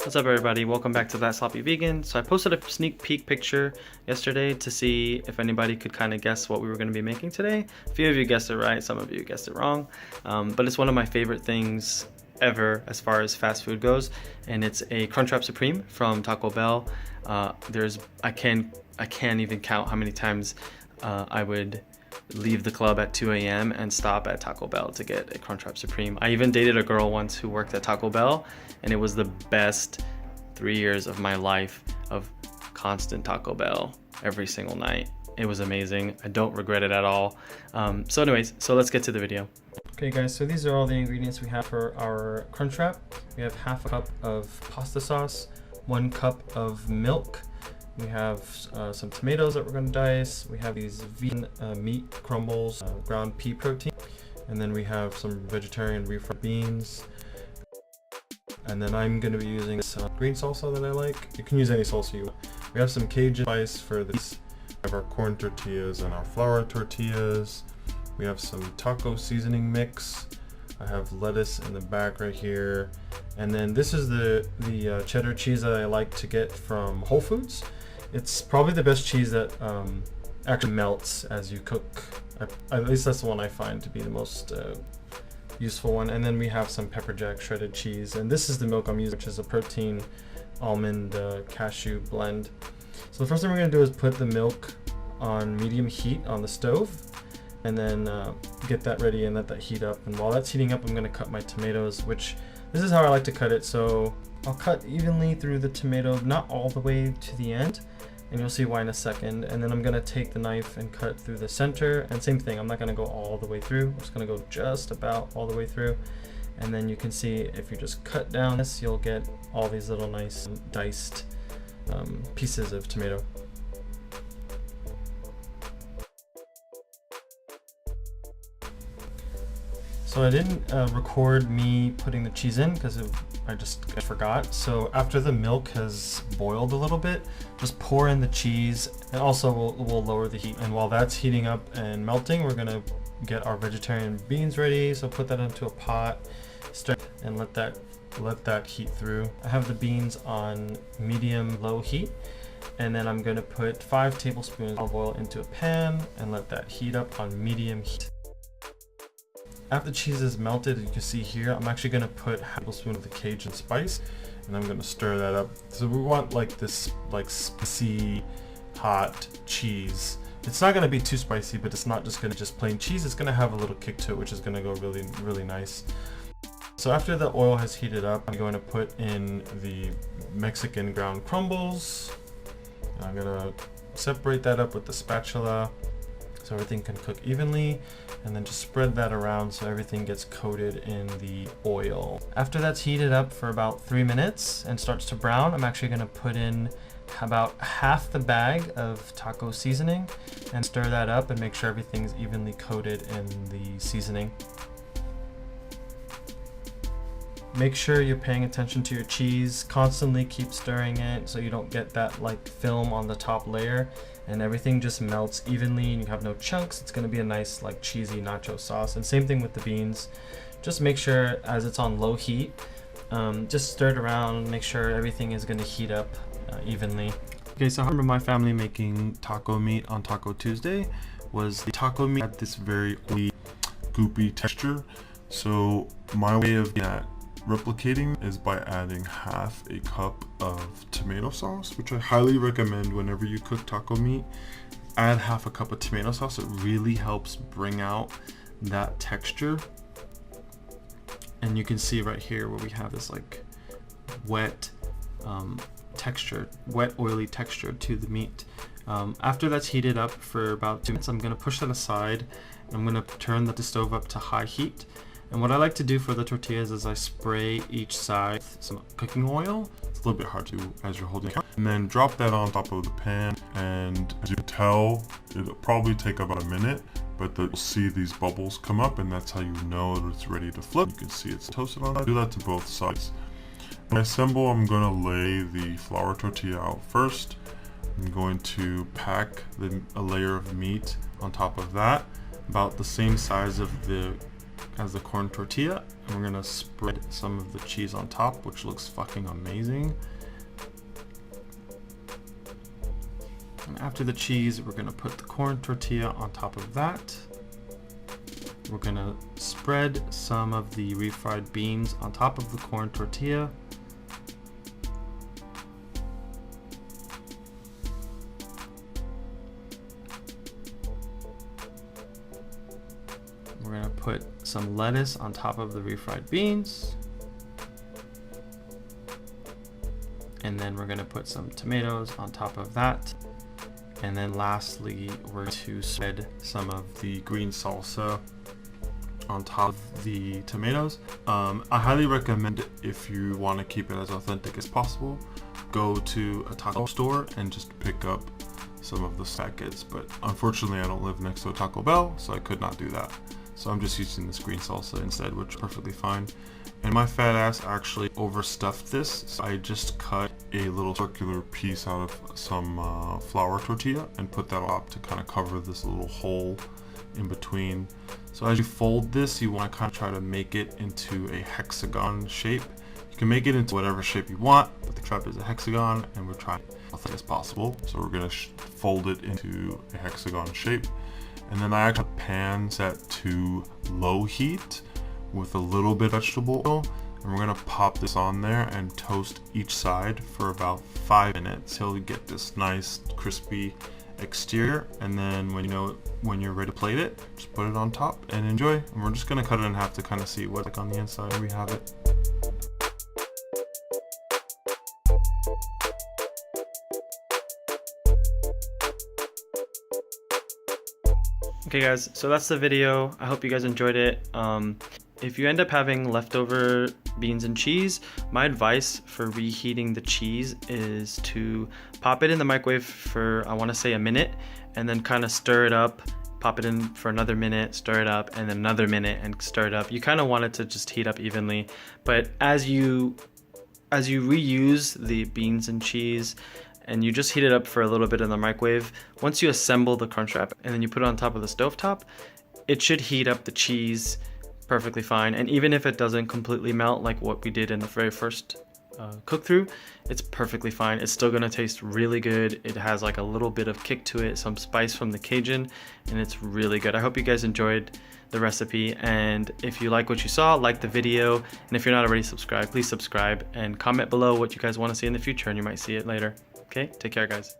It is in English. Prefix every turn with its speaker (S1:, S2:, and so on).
S1: What's up everybody, welcome back to That Sloppy Vegan. So I posted a sneak peek picture yesterday to see if anybody could kind of guess what we were going to be making today. A few of you guessed it right, some of you guessed it wrong, but it's one of my favorite things ever as far as fast food goes, and it's a Crunchwrap Supreme from Taco Bell. I can't even count how many times I would leave the club at 2 a.m. and stop at Taco Bell to get a Crunchwrap Supreme. I even dated a girl once who worked at Taco Bell, and it was the best 3 years of my life of constant Taco Bell every single night. It was amazing. I don't regret it at all. So anyways, let's get to the video. Okay guys, so these are all the ingredients we have for our Crunchwrap. We have half a cup of pasta sauce, 1 cup of milk. We have some tomatoes that we're going to dice. We have these vegan meat crumbles, ground pea protein. And then we have some vegetarian refried beans. And then I'm going to be using this green salsa that I like. You can use any salsa you want. We have some Cajun spice for this. We have our corn tortillas and our flour tortillas. We have some taco seasoning mix. I have lettuce in the back right here. And then this is the cheddar cheese that I like to get from Whole Foods. It's probably the best cheese that actually melts as you cook. At least that's the one I find to be the most useful one. And then we have some pepperjack shredded cheese. And this is the milk I'm using, which is a protein almond cashew blend. So the first thing we're going to do is put the milk on medium heat on the stove. And then get that ready and let that heat up. And while that's heating up, I'm going to cut my tomatoes, which this is how I like to cut it. So I'll cut evenly through the tomato, not all the way to the end, and you'll see why in a second. And then I'm going to take the knife and cut through the center, and same thing, I'm not going to go all the way through. I'm just going to go just about all the way through. And then you can see if you just cut down this, you'll get all these little nice diced pieces of tomato. So I didn't record me putting the cheese in because I forgot. So after the milk has boiled a little bit, just pour in the cheese, and also we'll lower the heat. And while that's heating up and melting, we're gonna get our vegetarian beans ready. So put that into a pot, and let that heat through. I have the beans on medium-low heat, and then I'm gonna put 5 tablespoons of oil into a pan and let that heat up on medium heat. After the cheese is melted, you can see here, I'm actually going to put half a tablespoon of the Cajun spice, and I'm going to stir that up. So we want like this spicy, hot cheese. It's not going to be too spicy, but it's not just going to just plain cheese. It's going to have a little kick to it, which is going to go really, really nice. So after the oil has heated up, I'm going to put in the Mexican ground crumbles. I'm going to separate that up with the spatula so everything can cook evenly, and then just spread that around so everything gets coated in the oil. After that's heated up for about 3 minutes and starts to brown, I'm actually going to put in about half the bag of taco seasoning and stir that up and make sure everything's evenly coated in the seasoning. Make sure you're paying attention to your cheese. Constantly keep stirring it so you don't get that like film on the top layer, and everything just melts evenly and you have no chunks. It's going to be a nice like cheesy nacho sauce. And same thing with the beans. Just make sure as it's on low heat, just stir it around, make sure everything is going to heat up evenly. Okay, so I remember my family making taco meat on Taco Tuesday. The taco meat had this very oily, goopy texture. So my way of replicating is by adding half a cup of tomato sauce, which I highly recommend whenever you cook taco meat. Add half a cup of tomato sauce. It really helps bring out that texture. And you can see right here where we have this like wet texture, wet oily texture to the meat. After that's heated up for about 2 minutes, I'm going to push that aside. I'm going to turn the stove up to high heat. And what I like to do for the tortillas is I spray each side with some cooking oil. It's a little bit hard to do as you're holding it. And then drop that on top of the pan. And as you can tell, it'll probably take about a minute, but you'll see these bubbles come up, and that's how you know that it's ready to flip. You can see it's toasted on that. Do that to both sides. When I assemble, I'm going to lay the flour tortilla out first. I'm going to pack a layer of meat on top of that, about the same size of as the corn tortilla,
S2: and we're gonna spread some of the cheese on top, which looks fucking amazing. And after the cheese, we're gonna put the corn tortilla on top of that. We're gonna spread some of the refried beans on top of the corn tortilla. We're gonna put some lettuce on top of the refried beans. And then we're gonna put some tomatoes on top of that. And then lastly, we're going to spread some of the green salsa on top of the tomatoes. I highly recommend, if you want to keep it as authentic as possible, go to a taco store and just pick up some of the packets. But unfortunately, I don't live next to a Taco Bell, so I could not do that. So I'm just using this green salsa instead, which is perfectly fine. And my fat ass actually overstuffed this. So I just cut a little circular piece out of some flour tortilla and put that up to kind of cover this little hole in between. So as you fold this, you want to kind of try to make it into a hexagon shape. You can make it into whatever shape you want, but the trap is a hexagon, and we're trying as authentic as possible. So we're going to fold it into a hexagon shape. And then I actually have a pan set to low heat with a little bit of vegetable oil. And we're gonna pop this on there and toast each side for about 5 minutes till you get this nice crispy exterior. And then when you're ready to plate it, just put it on top and enjoy. And we're just gonna cut it in half to kind of see what's like on the inside. We have it.
S1: Okay guys, so that's the video. I hope you guys enjoyed it. If you end up having leftover beans and cheese, my advice for reheating the cheese is to pop it in the microwave for, I want to say, a minute, and then kind of stir it up, pop it in for another minute, stir it up, and then another minute and stir it up. You kind of want it to just heat up evenly, but as you reuse the beans and cheese and you just heat it up for a little bit in the microwave, once you assemble the Crunchwrap and then you put it on top of the stovetop, it should heat up the cheese perfectly fine. And even if it doesn't completely melt like what we did in the very first cook through, it's perfectly fine. It's still gonna taste really good. It has like a little bit of kick to it, some spice from the Cajun, and it's really good. I hope you guys enjoyed the recipe, and if you like what you saw, like the video, and if you're not already subscribed, please subscribe and comment below what you guys want to see in the future, and you might see it later. Okay, take care guys.